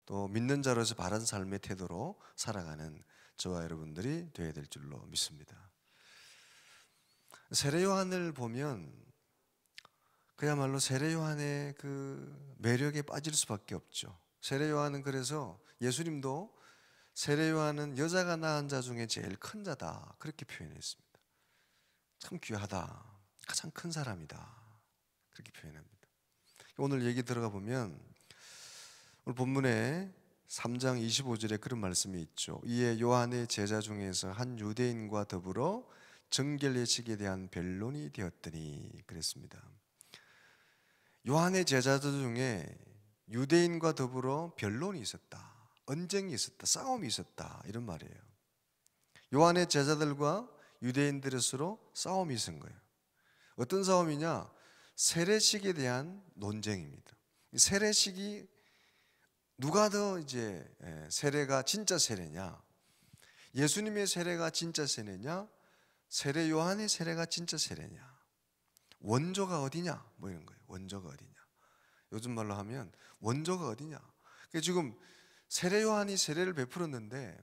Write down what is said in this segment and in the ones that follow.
또 믿는 자로서 바른 삶의 태도로 살아가는 저와 여러분들이 되어야 될 줄로 믿습니다. 세례 요한을 보면 그야말로 세례 요한의 그 매력에 빠질 수밖에 없죠. 세례 요한은 그래서 예수님도 세례 요한은 여자가 낳은 자 중에 제일 큰 자다 그렇게 표현했습니다. 참 귀하다, 가장 큰 사람이다 그렇게 표현합니다. 오늘 얘기 들어가 보면 오늘 본문에 3장 25절에 그런 말씀이 있죠. 이에 요한의 제자 중에서 한 유대인과 더불어 정결 예식에 대한 변론이 되었더니 그랬습니다. 요한의 제자들 중에 유대인과 더불어 변론이 있었다, 언쟁이 있었다, 싸움이 있었다 이런 말이에요. 요한의 제자들과 유대인들의 서로 싸움이 있은 거예요. 어떤 싸움이냐? 세례식에 대한 논쟁입니다. 세례식이 누가 더 이제 세례가 진짜 세례냐? 예수님의 세례가 진짜 세례냐? 세례 요한의 세례가 진짜 세례냐? 원조가 어디냐? 뭐 이런 거예요. 원조가 어디냐? 요즘 말로 하면 원조가 어디냐? 지금 세례 요한이 세례를 베풀었는데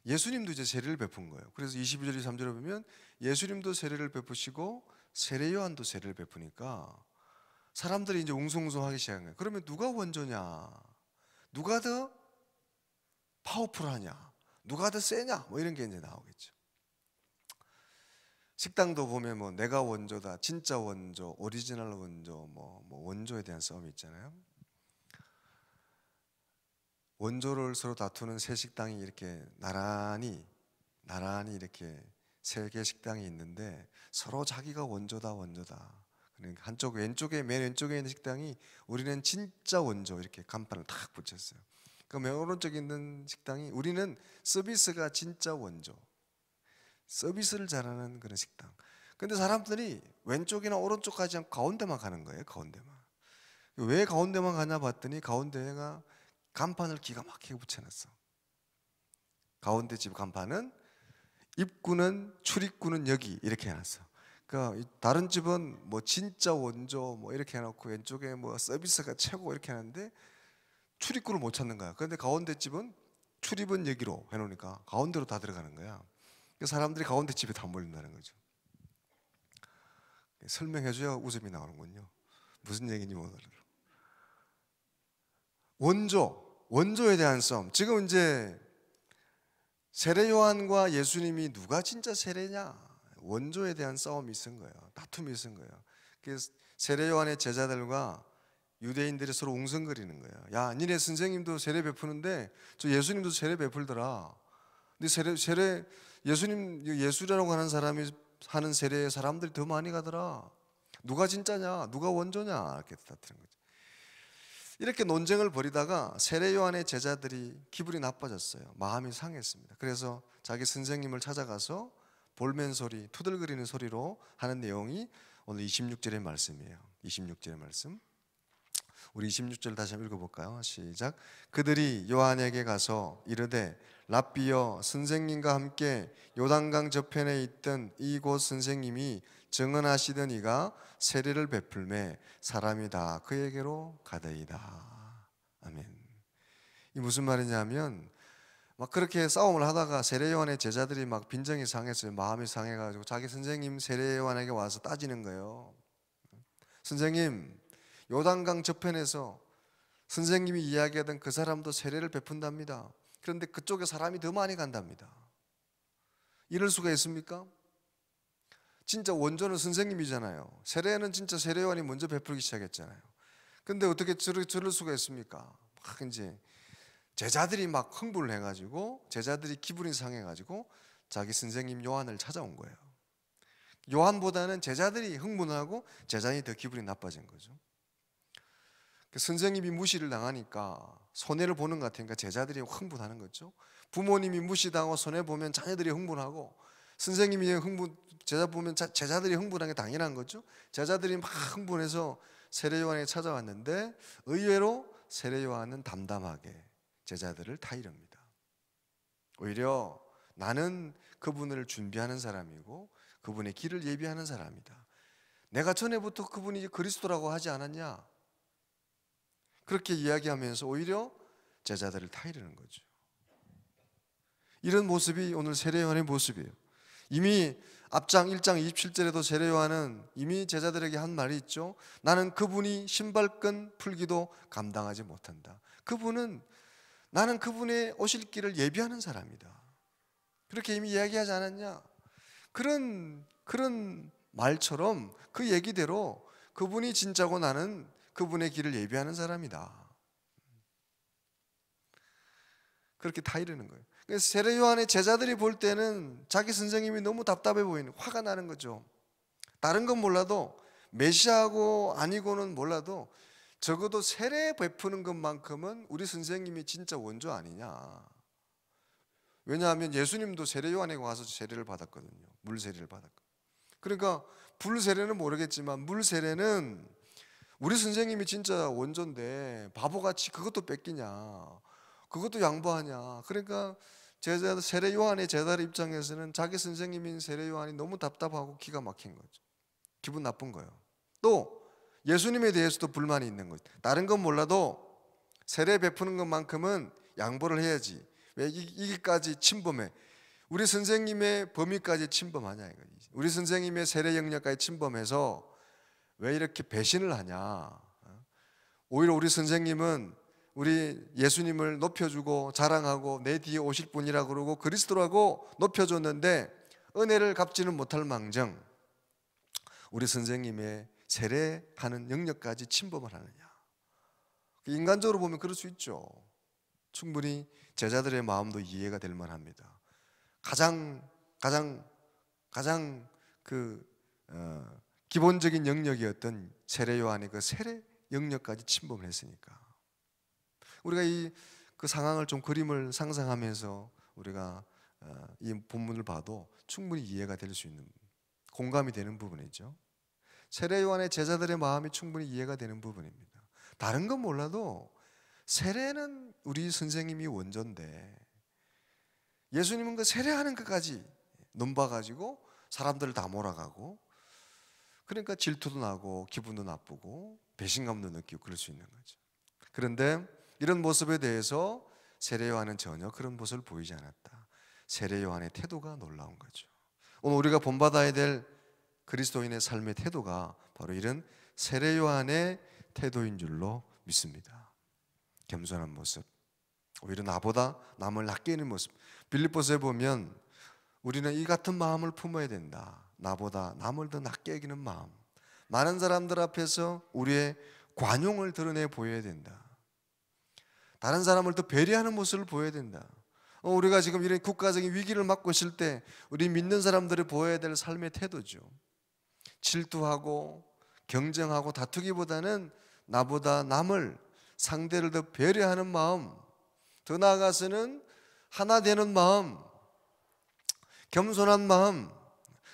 예수님도 이제 세례를 베푼 거예요. 그래서 22절 23절에 보면 예수님도 세례를 베푸시고 세례 요한도 세례를 베푸니까 사람들이 이제 웅성웅성하기 시작한 거예요. 그러면 누가 원조냐? 누가 더 파워풀하냐? 누가 더 세냐? 뭐 이런 게 이제 나오겠죠. 식당도 보면 뭐 내가 원조다, 진짜 원조, 오리지널 원조, 뭐 원조에 대한 싸움이 있잖아요. 원조를 서로 다투는 세 식당이 이렇게 나란히 이렇게 세 개 식당이 있는데 서로 자기가 원조다. 그러니까 한쪽 왼쪽에 맨 왼쪽에 있는 식당이 우리는 진짜 원조 이렇게 간판을 탁 붙였어요. 그 맨 오른쪽에 있는 식당이 우리는 서비스가 진짜 원조. 서비스를 잘하는 그런 식당. 근데 사람들이 왼쪽이나 오른쪽 가지 않고 가운데만 가는 거예요. 가운데만. 왜 가운데만 가냐 봤더니 가운데가 간판을 기가 막히게 붙여놨어. 가운데 집 간판은 입구는 출입구는 여기 이렇게 해놨어. 그러니까 다른 집은 뭐 진짜 원조 뭐 이렇게 해놓고 왼쪽에 뭐 서비스가 최고 이렇게 하는데 출입구를 못 찾는 거야. 그런데 가운데 집은 출입은 여기로 해놓으니까 가운데로 다 들어가는 거야. 사람들이 가운데 집에 다 몰린다는 거죠. 설명해줘야 웃음이 나오는군요. 무슨 얘기인지 못 알아들어. 원조에 대한 싸움. 지금 이제 세례 요한과 예수님이 누가 진짜 세례냐? 원조에 대한 싸움이 있은 거예요. 다툼이 있은 거예요. 그래서 세례 요한의 제자들과 유대인들이 서로 웅성거리는 거예요. 야, 니네 선생님도 세례 베푸는데 저 예수님도 세례 베풀더라. 근데 예수님 예수라고 하는 사람이 하는 세례에 사람들이 더 많이 가더라. 누가 진짜냐? 누가 원조냐? 이렇게 다투는 거죠. 이렇게 논쟁을 벌이다가 세례 요한의 제자들이 기분이 나빠졌어요. 마음이 상했습니다. 그래서 자기 선생님을 찾아가서 볼멘 소리, 투덜거리는 소리로 하는 내용이 오늘 26절의 말씀이에요. 26절의 말씀. 우리 26절 다시 한번 읽어볼까요? 시작. 그들이 요한에게 가서 이르되 랍비여, 선생님과 함께 요단강 저편에 있던 이곳 선생님이 증언하시던 이가 세례를 베풀매 사람이 다 그에게로 가더이다. 아멘. 이 무슨 말이냐면 막 그렇게 싸움을 하다가 세례 요한의 제자들이 막 빈정이 상했어요. 마음이 상해가지고 자기 선생님 세례 요한에게 와서 따지는 거예요. 선생님, 요단강 저편에서 선생님이 이야기하던 그 사람도 세례를 베푼답니다. 그런데 그쪽에 사람이 더 많이 간답니다. 이럴 수가 있습니까? 진짜 원조는 선생님이잖아요. 세례는 진짜 세례 요한이 먼저 베풀기 시작했잖아요. 근데 어떻게 저럴 수가 있습니까? 막 이제 제자들이 막 흥분을 해가지고 제자들이 기분이 상해가지고 자기 선생님 요한을 찾아온 거예요. 요한보다는 제자들이 흥분하고 제자들이 더 기분이 나빠진 거죠. 선생님이 무시를 당하니까 손해를 보는 것 같으니까 제자들이 흥분하는 거죠. 부모님이 무시당하고 손해보면 자녀들이 흥분하고 선생님이 제자 보면 제자들이 흥분하는 게 당연한 거죠. 제자들이 막 흥분해서 세례 요한에게 찾아왔는데 의외로 세례 요한은 담담하게 제자들을 타이릅니다. 오히려 나는 그분을 준비하는 사람이고 그분의 길을 예비하는 사람이다. 내가 전에부터 그분이 그리스도라고 하지 않았냐? 그렇게 이야기하면서 오히려 제자들을 타이르는 거죠. 이런 모습이 오늘 세례 요한의 모습이에요. 이미 앞장 1장 27절에도 세례 요한은 이미 제자들에게 한 말이 있죠. 나는 그분이 신발끈 풀기도 감당하지 못한다. 나는 그분의 오실 길을 예비하는 사람이다. 그렇게 이미 이야기하지 않았냐? 그런 말처럼 그 얘기대로 그분이 진짜고 나는 그분의 길을 예비하는 사람이다. 그렇게 타이르는 거예요. 그래서 세례 요한의 제자들이 볼 때는 자기 선생님이 너무 답답해 보이는, 화가 나는 거죠. 다른 건 몰라도 메시아고 아니고는 몰라도 적어도 세례 베푸는 것만큼은 우리 선생님이 진짜 원조 아니냐. 왜냐하면 예수님도 세례 요한에게 와서 세례를 받았거든요. 물 세례를 받았거든요. 그러니까 불 세례는 모르겠지만 물 세례는 우리 선생님이 진짜 원조인데 바보같이 그것도 뺏기냐, 그것도 양보하냐. 그러니까 세례 요한의 제자들 입장에서는 자기 선생님인 세례 요한이 너무 답답하고 기가 막힌 거죠. 기분 나쁜 거예요. 또 예수님에 대해서도 불만이 있는 거죠. 다른 건 몰라도 세례 베푸는 것만큼은 양보를 해야지. 왜 이기까지 침범해? 우리 선생님의 범위까지 침범하냐 이거지. 우리 선생님의 세례 영역까지 침범해서 왜 이렇게 배신을 하냐. 오히려 우리 선생님은 우리 예수님을 높여주고 자랑하고 내 뒤에 오실 분이라고 그러고 그리스도라고 높여줬는데 은혜를 갚지는 못할 망정 우리 선생님의 세례하는 영역까지 침범을 하느냐. 인간적으로 보면 그럴 수 있죠. 충분히 제자들의 마음도 이해가 될 만합니다. 가장 기본적인 영역이었던 세례 요한의 그 세례 영역까지 침범을 했으니까 우리가 그 상황을 좀 그림을 상상하면서 우리가 이 본문을 봐도 충분히 이해가 될 수 있는, 공감이 되는 부분이죠. 세례 요한의 제자들의 마음이 충분히 이해가 되는 부분입니다. 다른 건 몰라도 세례는 우리 선생님이 원조인데 예수님은 그 세례하는 것까지 넘봐가지고 사람들을 다 몰아가고, 그러니까 질투도 나고 기분도 나쁘고 배신감도 느끼고 그럴 수 있는 거죠. 그런데 이런 모습에 대해서 세례 요한은 전혀 그런 모습을 보이지 않았다. 세례 요한의 태도가 놀라운 거죠. 오늘 우리가 본받아야 될 그리스도인의 삶의 태도가 바로 이런 세례 요한의 태도인 줄로 믿습니다. 겸손한 모습, 오히려 나보다 남을 낮게 여기는 모습. 빌립보서에 보면 우리는 이 같은 마음을 품어야 된다. 나보다 남을 더 낮게 여기는 마음. 많은 사람들 앞에서 우리의 관용을 드러내 보여야 된다. 다른 사람을 더 배려하는 모습을 보여야 된다. 우리가 지금 이런 국가적인 위기를 맞고 있을 때 우리 믿는 사람들이 보여야 될 삶의 태도죠. 질투하고 경쟁하고 다투기보다는 나보다 남을, 상대를 더 배려하는 마음, 더 나아가서는 하나 되는 마음, 겸손한 마음,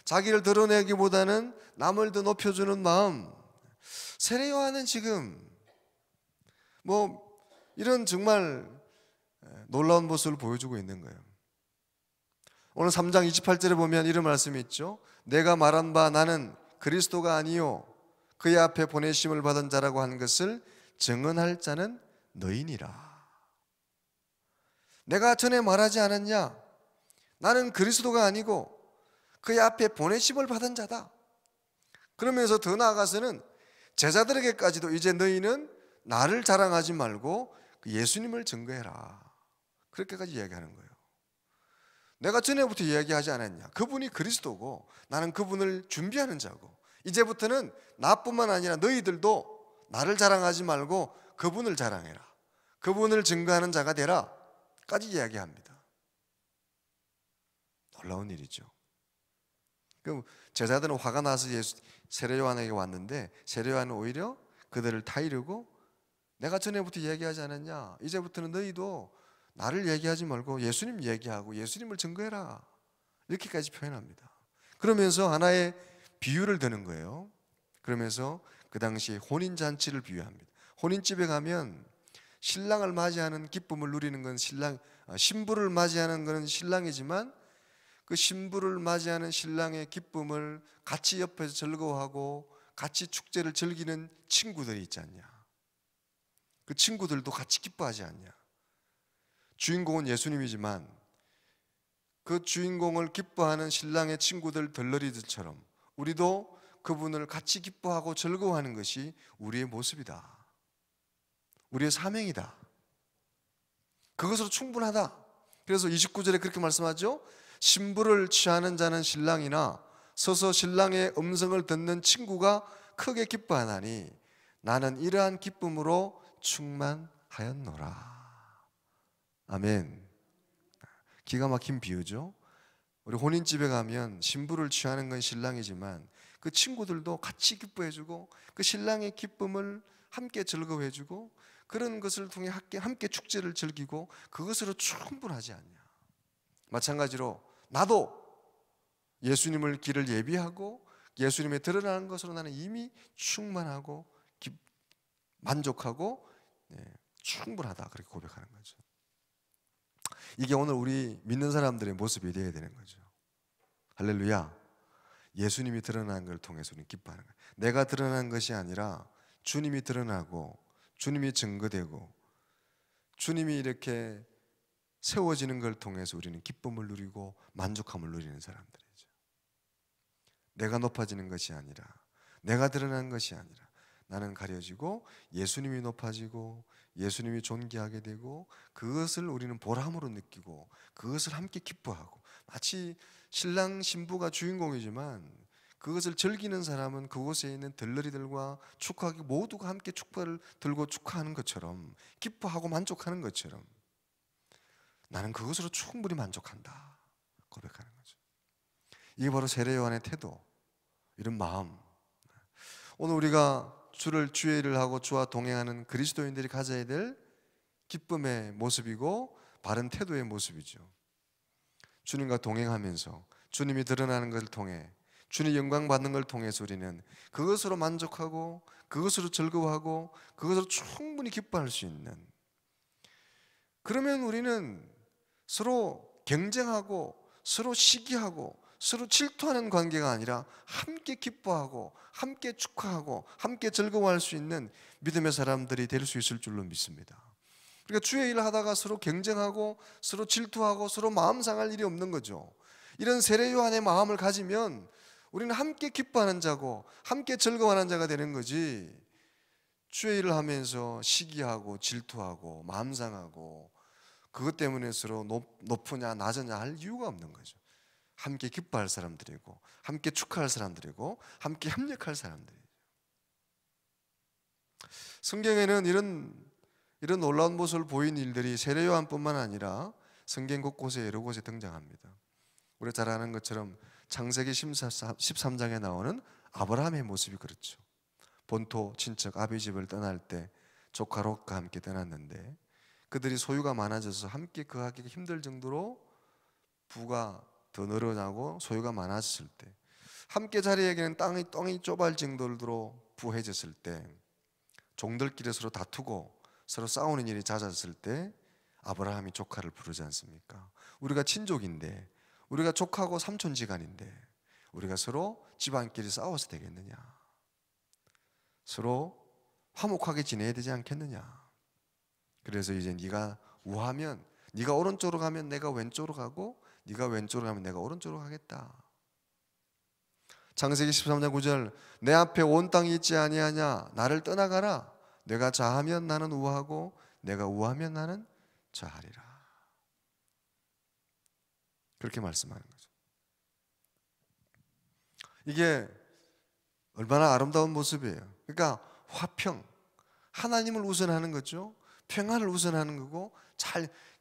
자기를 드러내기보다는 남을 더 높여주는 마음. 세례 요한은 지금 이런 정말 놀라운 모습을 보여주고 있는 거예요. 오늘 3장 28절에 보면 이런 말씀이 있죠. 내가 말한 바 나는 그리스도가 아니요 그의 앞에 보내심을 받은 자라고 한 것을 증언할 자는 너희니라. 내가 전에 말하지 않았냐? 나는 그리스도가 아니고 그의 앞에 보내심을 받은 자다. 그러면서 더 나아가서는 제자들에게까지도 이제 너희는 나를 자랑하지 말고 예수님을 증거해라. 그렇게까지 이야기하는 거예요. 내가 전에부터 이야기하지 않았냐? 그분이 그리스도고 나는 그분을 준비하는 자고 이제부터는 나뿐만 아니라 너희들도 나를 자랑하지 말고 그분을 자랑해라. 그분을 증거하는 자가 되라. 까지 이야기합니다. 놀라운 일이죠. 그럼 제자들은 화가 나서 세례 요한에게 왔는데 세례 요한은 오히려 그들을 타이르고 내가 전에부터 이야기하지 않았냐? 이제부터는 너희도 나를 얘기하지 말고 예수님 얘기하고 예수님을 증거해라. 이렇게까지 표현합니다. 그러면서 하나의 비유를 드는 거예요. 그러면서 그 당시 혼인잔치를 비유합니다. 혼인집에 가면 신랑을 맞이하는 기쁨을 누리는 건 신부를 맞이하는 것은 신랑이지만 그 신부를 맞이하는 신랑의 기쁨을 같이 옆에서 즐거워하고 같이 축제를 즐기는 친구들이 있지 않냐. 그 친구들도 같이 기뻐하지 않냐. 주인공은 예수님이지만 그 주인공을 기뻐하는 신랑의 친구들 덜러리들처럼 우리도 그분을 같이 기뻐하고 즐거워하는 것이 우리의 모습이다. 우리의 사명이다. 그것으로 충분하다. 그래서 29절에 그렇게 말씀하죠. 신부를 취하는 자는 신랑이나 서서 신랑의 음성을 듣는 친구가 크게 기뻐하나니 나는 이러한 기쁨으로 충만하였노라. 아멘. 기가 막힌 비유죠. 우리 혼인집에 가면 신부를 취하는 건 신랑이지만 그 친구들도 같이 기뻐해주고 그 신랑의 기쁨을 함께 즐거워해주고 그런 것을 통해 함께 축제를 즐기고 그것으로 충분하지 않냐. 마찬가지로 나도 예수님을 길을 예비하고 예수님의 드러나는 것으로 나는 이미 충만하고 만족하고 충분하다 그렇게 고백하는 거죠. 이게 오늘 우리 믿는 사람들의 모습이 되어야 되는 거죠. 할렐루야. 예수님이 드러나는 걸 통해서 우리는 기뻐하는 거예요. 내가 드러나는 것이 아니라 주님이 드러나고 주님이 증거되고 주님이 이렇게 세워지는 걸 통해서 우리는 기쁨을 누리고 만족함을 누리는 사람들이죠. 내가 높아지는 것이 아니라 내가 드러나는 것이 아니라 나는 가려지고 예수님이 높아지고 예수님이 존귀하게 되고 그것을 우리는 보람으로 느끼고 그것을 함께 기뻐하고 마치 신랑 신부가 주인공이지만 그것을 즐기는 사람은 그곳에 있는 들러리들과 축하하기 모두가 함께 축가를 들고 축하하는 것처럼 기뻐하고 만족하는 것처럼 나는 그것으로 충분히 만족한다 고백하는 거죠. 이게 바로 세례 요한의 태도, 이런 마음. 오늘 우리가 주의 일을 하고 주와 동행하는 그리스도인들이 가져야 될 기쁨의 모습이고 바른 태도의 모습이죠. 주님과 동행하면서 주님이 드러나는 것을 통해 주님 영광 받는 걸 통해서 우리는 그것으로 만족하고 그것으로 즐거워하고 그것으로 충분히 기뻐할 수 있는, 그러면 우리는 서로 경쟁하고 서로 시기하고 서로 질투하는 관계가 아니라 함께 기뻐하고 함께 축하하고 함께 즐거워할 수 있는 믿음의 사람들이 될 수 있을 줄로 믿습니다. 그러니까 주의 일을 하다가 서로 경쟁하고 서로 질투하고 서로 마음 상할 일이 없는 거죠. 이런 세례 요한의 마음을 가지면 우리는 함께 기뻐하는 자고 함께 즐거워하는 자가 되는 거지, 주의 일을 하면서 시기하고 질투하고 마음 상하고 그것 때문에 서로 높으냐 낮으냐 할 이유가 없는 거죠. 함께 기뻐할 사람들이고 함께 축하할 사람들이고 함께 협력할 사람들이죠. 성경에는 이런 놀라운 모습을 보인 일들이 세례 요한뿐만 아니라 성경 곳곳에 여러 곳에 등장합니다. 우리가 잘 아는 것처럼 창세기 13장에 나오는 아브라함의 모습이 그렇죠. 본토 친척 아비 집을 떠날 때 조카 롯과 함께 떠났는데 그들이 소유가 많아져서 함께 거하기가 힘들 정도로 부가 더 늘어나고 소유가 많아졌을 때, 함께 자리에게는 땅이 좁아질 정도로 부해졌을 때, 종들끼리 서로 다투고 서로 싸우는 일이 잦았을 때 아브라함이 조카를 부르지 않습니까? 우리가 친족인데, 우리가 조카고 삼촌지간인데 우리가 서로 집안끼리 싸워서 되겠느냐? 서로 화목하게 지내야 되지 않겠느냐? 그래서 이제 네가 우하면, 네가 오른쪽으로 가면 내가 왼쪽으로 가고 네가 왼쪽으로 가면 내가 오른쪽으로 가겠다. 창세기 13장 9절, 내 앞에 온 땅이 있지 아니하냐? 나를 떠나가라. 내가 좌하면 나는 우하고 내가 우하면 나는 좌하리라. 그렇게 말씀하는 거죠. 이게 얼마나 아름다운 모습이에요. 그러니까 화평, 하나님을 우선하는 거죠. 평안을 우선하는 거고,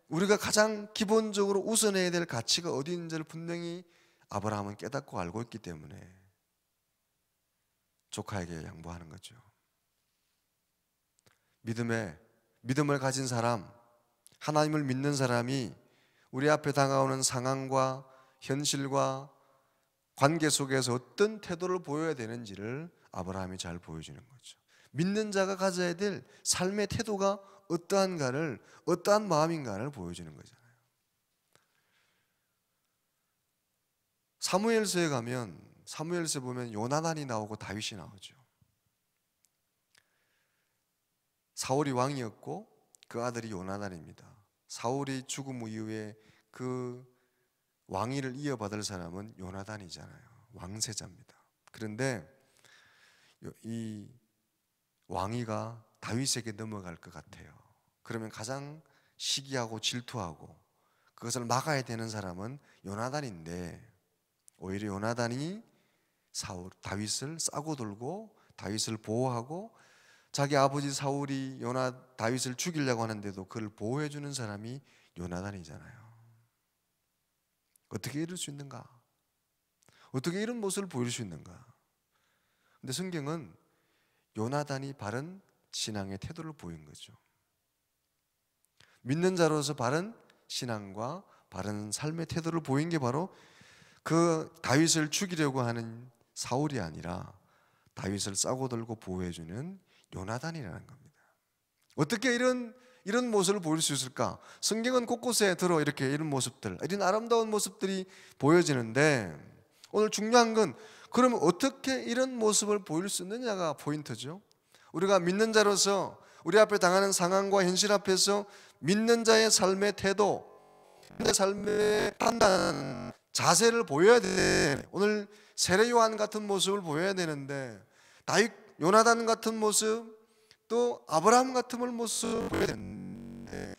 우리가 가장 기본적으로 우선해야 될 가치가 어디 있는지를 분명히 아브라함은 깨닫고 알고 있기 때문에 조카에게 양보하는 거죠. 믿음을 가진 사람, 하나님을 믿는 사람이 우리 앞에 다가오는 상황과 현실과 관계 속에서 어떤 태도를 보여야 되는지를 아브라함이 잘 보여주는 거죠. 믿는 자가 가져야 될 삶의 태도가 어떠한가를, 어떠한 마음인가를 보여주는 거잖아요. 사무엘서에 가면, 사무엘서 보면 요나단이 나오고 다윗이 나오죠. 사울이 왕이었고 그 아들이 요나단입니다. 사울이 죽음 이후에 그 왕위를 이어받을 사람은 요나단이잖아요. 왕세자입니다. 그런데 이 왕위가 다윗에게 넘어갈 것 같아요. 그러면 가장 시기하고 질투하고 그것을 막아야 되는 사람은 요나단인데, 오히려 요나단이 다윗을 싸고 들고 다윗을 보호하고, 자기 아버지 사울이 다윗을 죽이려고 하는데도 그를 보호해 주는 사람이 요나단이잖아요. 어떻게 이럴 수 있는가? 어떻게 이런 모습을 보일 수 있는가? 근데 성경은 요나단이 바른 신앙의 태도를 보인 거죠. 믿는 자로서 바른 신앙과 바른 삶의 태도를 보인 게 바로 그 다윗을 죽이려고 하는 사울이 아니라 다윗을 싸고 들고 보호해주는 요나단이라는 겁니다. 어떻게 이런 모습을 보일 수 있을까? 성경은 곳곳에 이렇게 이런 모습들, 이런 아름다운 모습들이 보여지는데, 오늘 중요한 건 그러면 어떻게 이런 모습을 보일 수 있느냐가 포인트죠. 우리가 믿는 자로서 우리 앞에 당하는 상황과 현실 앞에서 믿는 자의 삶의 태도, 믿는 삶의 판단, 자세를 보여야 돼. 오늘 세례 요한 같은 모습을 보여야 되는데, 다윗, 요나단 같은 모습, 또 아브라함 같은 모습을 보여야 되는데,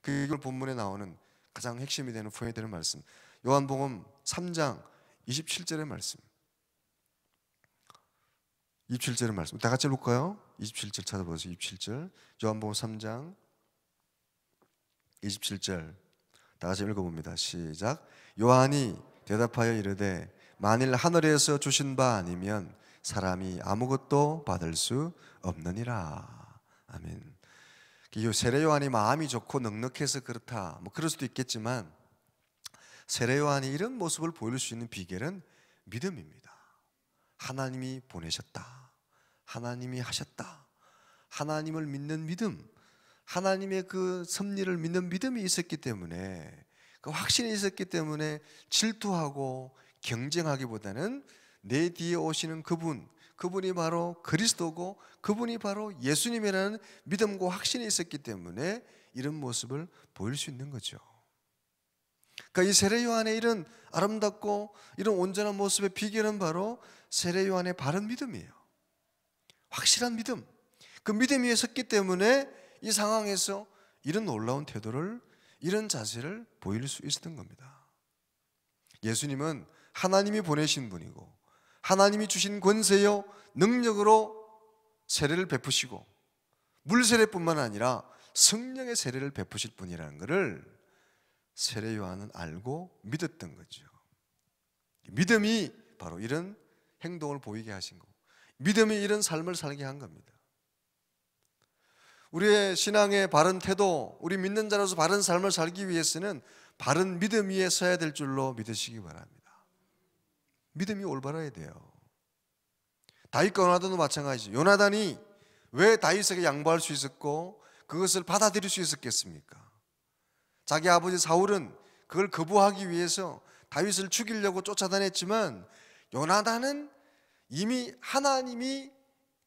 그걸 본문에 나오는 가장 핵심이 되는 포인트의 말씀, 요한복음 3장 27절의 말씀. 27절의 말씀 다 같이 볼까요? 27절 찾아보세요. 27절 요한복음 3장 27절 다 같이 읽어봅니다. 시작. 요한이 대답하여 이르되 만일 하늘에서 주신 바 아니면 사람이 아무것도 받을 수 없느니라. 아멘. 세례 요한이 마음이 좋고 넉넉해서 그렇다, 그럴 수도 있겠지만, 세례 요한이 이런 모습을 보일 수 있는 비결은 믿음입니다. 하나님이 보내셨다, 하나님이 하셨다, 하나님을 믿는 믿음, 하나님의 그 섭리를 믿는 믿음이 있었기 때문에, 그 확신이 있었기 때문에 질투하고 경쟁하기보다는 내 뒤에 오시는 그분이 바로 그리스도고 그분이 바로 예수님이라는 믿음과 확신이 있었기 때문에 이런 모습을 보일 수 있는 거죠. 그러니까 이 세례 요한의 이런 아름답고 이런 온전한 모습의 비결은 바로 세례 요한의 바른 믿음이에요. 확실한 믿음. 그 믿음 위에 섰기 때문에 이 상황에서 이런 놀라운 태도를, 이런 자세를 보일 수 있었던 겁니다. 예수님은 하나님이 보내신 분이고 하나님이 주신 권세요 능력으로 세례를 베푸시고, 물세례뿐만 아니라 성령의 세례를 베푸실 분이라는 것을 세례 요한은 알고 믿었던 거죠. 믿음이 바로 이런 행동을 보이게 하신 거고, 믿음이 이런 삶을 살게 한 겁니다. 우리의 신앙의 바른 태도, 우리 믿는 자로서 바른 삶을 살기 위해서는 바른 믿음 위에 서야 될 줄로 믿으시기 바랍니다. 믿음이 올바라야 돼요. 다윗과 요나단도 마찬가지죠. 요나단이 왜 다윗에게 양보할 수 있었고 그것을 받아들일 수 있었겠습니까? 자기 아버지 사울은 그걸 거부하기 위해서 다윗을 죽이려고 쫓아다녔지만, 요나단은 이미 하나님이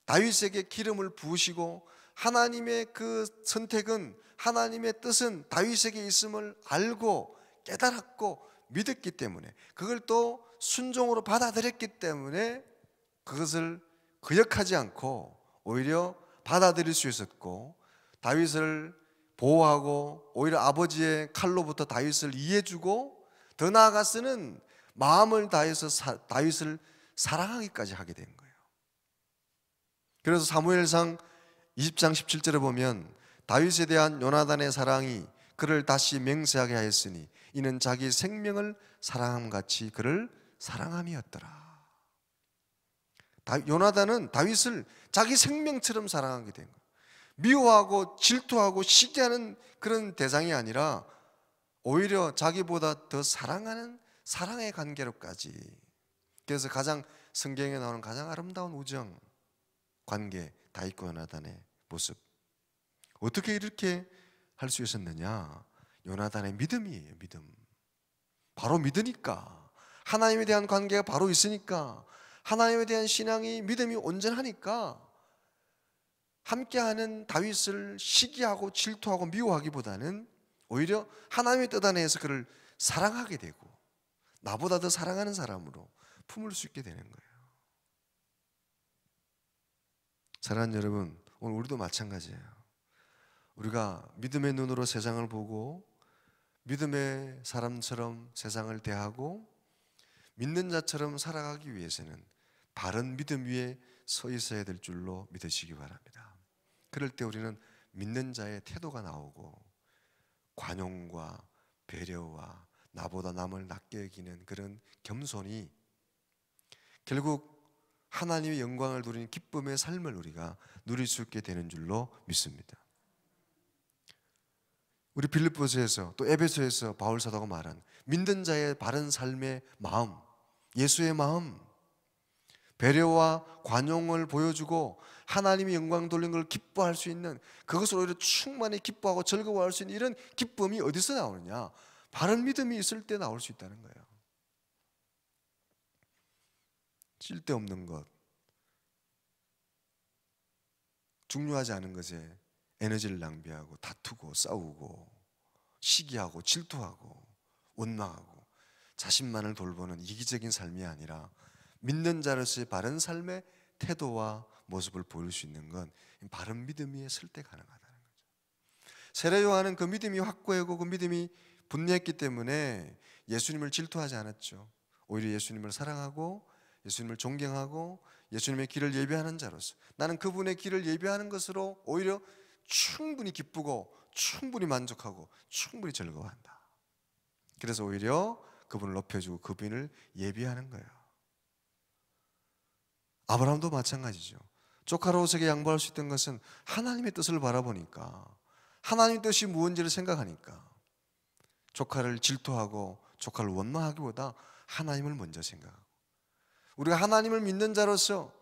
다윗에게 기름을 부으시고 하나님의 그 선택은, 하나님의 뜻은 다윗에게 있음을 알고 깨달았고 믿었기 때문에, 그걸 또 순종으로 받아들였기 때문에 그것을 거역하지 않고 오히려 받아들일 수 있었고, 다윗을 보호하고 오히려 아버지의 칼로부터 다윗을 이해주고, 더 나아가서는 마음을 다해서 다윗을 사랑하기까지 하게 된 거예요. 그래서 사무엘상 20장 17절에 보면 다윗에 대한 요나단의 사랑이 그를 다시 맹세하게 하였으니 이는 자기 생명을 사랑함 같이 그를 사랑함이었더라. 요나단은 다윗을 자기 생명처럼 사랑하게 된 거예요. 미워하고 질투하고 시기하는 그런 대상이 아니라 오히려 자기보다 더 사랑하는 사랑의 관계로까지. 그래서 가장 성경에 나오는 가장 아름다운 우정 관계, 다윗과 요나단의 모습. 어떻게 이렇게 할 수 있었느냐? 요나단의 믿음이에요. 믿음. 바로 믿으니까, 하나님에 대한 관계가 바로 있으니까, 하나님에 대한 신앙이, 믿음이 온전하니까 함께하는 다윗을 시기하고 질투하고 미워하기보다는 오히려 하나님의 뜻 안에서 그를 사랑하게 되고 나보다 더 사랑하는 사람으로 품을 수 있게 되는 거예요. 사랑하는 여러분, 오늘 우리도 마찬가지예요. 우리가 믿음의 눈으로 세상을 보고 믿음의 사람처럼 세상을 대하고 믿는 자처럼 살아가기 위해서는 바른 믿음 위에 서 있어야 될 줄로 믿으시기 바랍니다. 그럴 때 우리는 믿는 자의 태도가 나오고 관용과 배려와 나보다 남을 낮게 여기는 그런 겸손이 결국 하나님의 영광을 누리는 기쁨의 삶을 우리가 누릴 수 있게 되는 줄로 믿습니다. 우리 빌립보서에서 또 에베소에서 바울 사도가 말한 믿는 자의 바른 삶의 마음, 예수의 마음, 배려와 관용을 보여주고 하나님의 영광 돌리는 걸 기뻐할 수 있는, 그것을 오히려 충만히 기뻐하고 즐거워할 수 있는 이런 기쁨이 어디서 나오느냐? 바른 믿음이 있을 때 나올 수 있다는 거예요. 쓸데없는 것, 중요하지 않은 것에 에너지를 낭비하고 다투고 싸우고 시기하고 질투하고 원망하고 자신만을 돌보는 이기적인 삶이 아니라 믿는 자로서의 바른 삶의 태도와 모습을 보일 수 있는 건 바른 믿음 위에 설 때 가능하다는 거죠. 세례 요한은 그 믿음이 확고하고 그 믿음이 분명했기 때문에 예수님을 질투하지 않았죠. 오히려 예수님을 사랑하고 예수님을 존경하고 예수님의 길을 예배하는 자로서 나는 그분의 길을 예배하는 것으로 오히려 충분히 기쁘고 충분히 만족하고 충분히 즐거워한다. 그래서 오히려 그분을 높여주고 그분을 예배하는 거예요. 아브라함도 마찬가지죠. 조카 롯에게 양보할 수 있던 것은 하나님의 뜻을 바라보니까, 하나님의 뜻이 무엇인지를 생각하니까 조카를 질투하고 조카를 원망하기보다 하나님을 먼저 생각하고, 우리가 하나님을 믿는 자로서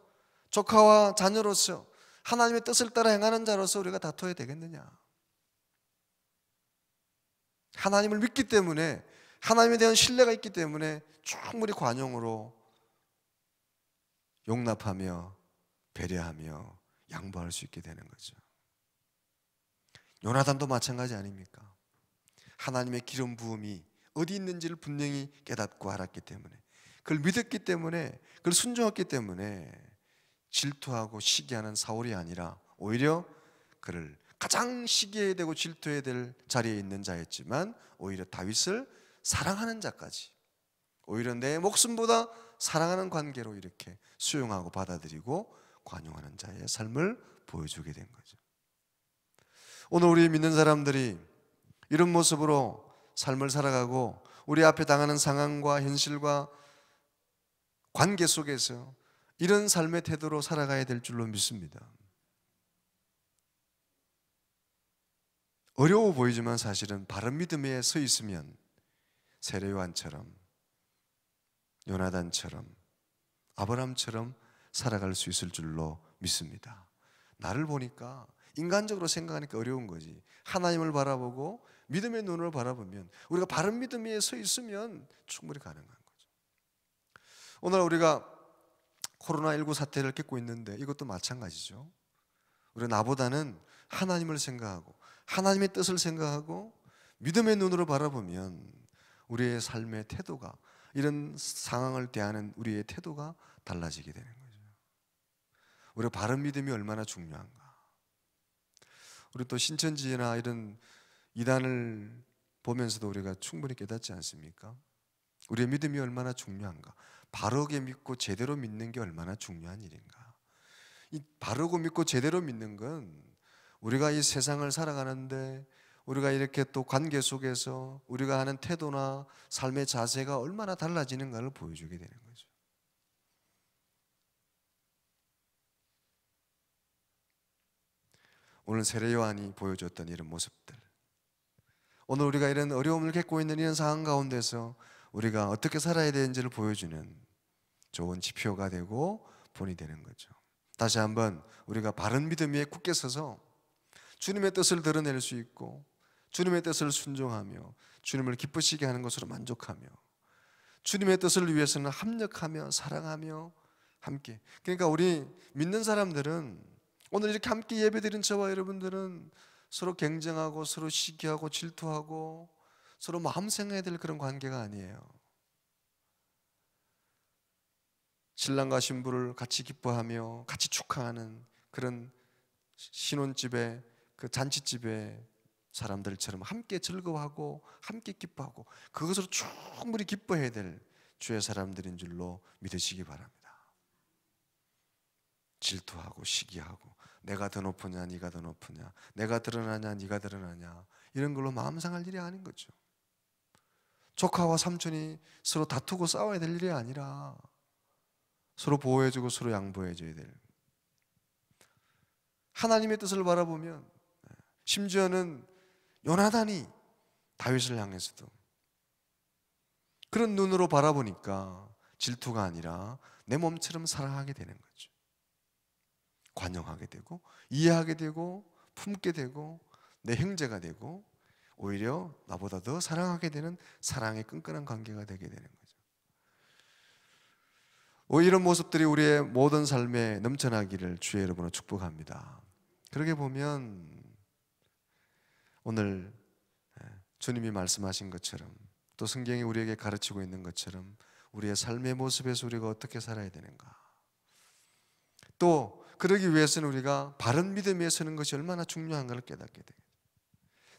조카와 자녀로서 하나님의 뜻을 따라 행하는 자로서 우리가 다퉈야 되겠느냐? 하나님을 믿기 때문에, 하나님에 대한 신뢰가 있기 때문에 충분히 관용으로 용납하며 배려하며 양보할 수 있게 되는 거죠. 요나단도 마찬가지 아닙니까? 하나님의 기름 부음이 어디 있는지를 분명히 깨닫고 알았기 때문에, 그걸 믿었기 때문에, 그걸 순종했기 때문에 질투하고 시기하는 사울이 아니라 오히려 그를 가장 시기해야 되고 질투해야 될 자리에 있는 자였지만 오히려 다윗을 사랑하는 자까지, 오히려 내 목숨보다 사랑하는 관계로 이렇게 수용하고 받아들이고 관용하는 자의 삶을 보여주게 된 거죠. 오늘 우리 믿는 사람들이 이런 모습으로 삶을 살아가고 우리 앞에 당하는 상황과 현실과 관계 속에서 이런 삶의 태도로 살아가야 될 줄로 믿습니다. 어려워 보이지만 사실은 바른 믿음에 서 있으면 세례 요한처럼, 요나단처럼, 아브라함처럼 살아갈 수 있을 줄로 믿습니다. 나를 보니까, 인간적으로 생각하니까 어려운 거지. 하나님을 바라보고 믿음의 눈을 바라보면, 우리가 바른 믿음 위에 서 있으면 충분히 가능한 거죠. 오늘 우리가 코로나19 사태를 겪고 있는데 이것도 마찬가지죠. 우리가 나보다는 하나님을 생각하고 하나님의 뜻을 생각하고 믿음의 눈으로 바라보면 우리의 삶의 태도가, 이런 상황을 대하는 우리의 태도가 달라지게 되는 거죠. 우리가 바른 믿음이 얼마나 중요한가. 우리 또 신천지나 이런 이단을 보면서도 우리가 충분히 깨닫지 않습니까? 우리의 믿음이 얼마나 중요한가. 바르게 믿고 제대로 믿는 게 얼마나 중요한 일인가. 이 바르고 믿고 제대로 믿는 건 우리가 이 세상을 살아가는데, 우리가 이렇게 또 관계 속에서 우리가 하는 태도나 삶의 자세가 얼마나 달라지는가를 보여주게 되는 거죠. 오늘 세례 요한이 보여줬던 이런 모습들, 오늘 우리가 이런 어려움을 겪고 있는 이런 상황 가운데서 우리가 어떻게 살아야 되는지를 보여주는 좋은 지표가 되고 본이 되는 거죠. 다시 한번 우리가 바른 믿음 위에 굳게 서서 주님의 뜻을 드러낼 수 있고 주님의 뜻을 순종하며 주님을 기쁘시게 하는 것으로 만족하며 주님의 뜻을 위해서는 합력하며 사랑하며 함께, 그러니까 우리 믿는 사람들은 오늘 이렇게 함께 예배드린 저와 여러분들은 서로 경쟁하고 서로 시기하고 질투하고 서로 마음 상해야 될 그런 관계가 아니에요. 신랑과 신부를 같이 기뻐하며 같이 축하하는 그런 신혼집에, 그 잔치집에 사람들처럼 함께 즐거워하고 함께 기뻐하고 그것으로 충분히 기뻐해야 될 주의 사람들인 줄로 믿으시기 바랍니다. 질투하고 시기하고 내가 더 높으냐 네가 더 높으냐, 내가 드러나냐 네가 드러나냐, 이런 걸로 마음 상할 일이 아닌 거죠. 조카와 삼촌이 서로 다투고 싸워야 될 일이 아니라 서로 보호해주고 서로 양보해줘야 될, 하나님의 뜻을 바라보면, 심지어는 요나단이 다윗을 향해서도 그런 눈으로 바라보니까 질투가 아니라 내 몸처럼 사랑하게 되는 거죠. 관용하게 되고 이해하게 되고 품게 되고 내 형제가 되고 오히려 나보다 더 사랑하게 되는 사랑의 끈끈한 관계가 되게 되는 거죠. 이런 모습들이 우리의 모든 삶에 넘쳐나기를 주의 여러분을 축복합니다. 그러게 보면 오늘 주님이 말씀하신 것처럼 또 성경이 우리에게 가르치고 있는 것처럼 우리의 삶의 모습에서 우리가 어떻게 살아야 되는가, 또 그러기 위해서는 우리가 바른 믿음에 서는 것이 얼마나 중요한가를 깨닫게 돼요.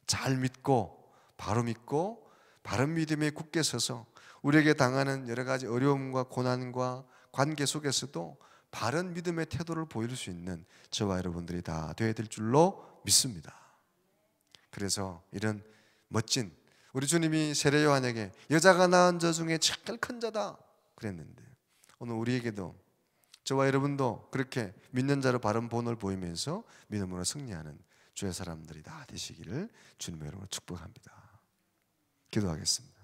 잘 믿고 바로 믿고 바른 믿음에 굳게 서서 우리에게 당하는 여러 가지 어려움과 고난과 관계 속에서도 바른 믿음의 태도를 보일 수 있는 저와 여러분들이 다 되어야 될 줄로 믿습니다. 그래서 이런 멋진 우리 주님이 세례 요한에게 여자가 낳은 자 중에 제일 큰 자다 그랬는데, 오늘 우리에게도 저와 여러분도 그렇게 믿는 자로 바른 본을 보이면서 믿음으로 승리하는 주의 사람들이 다 되시기를 주님의 이름으로 축복합니다. 기도하겠습니다.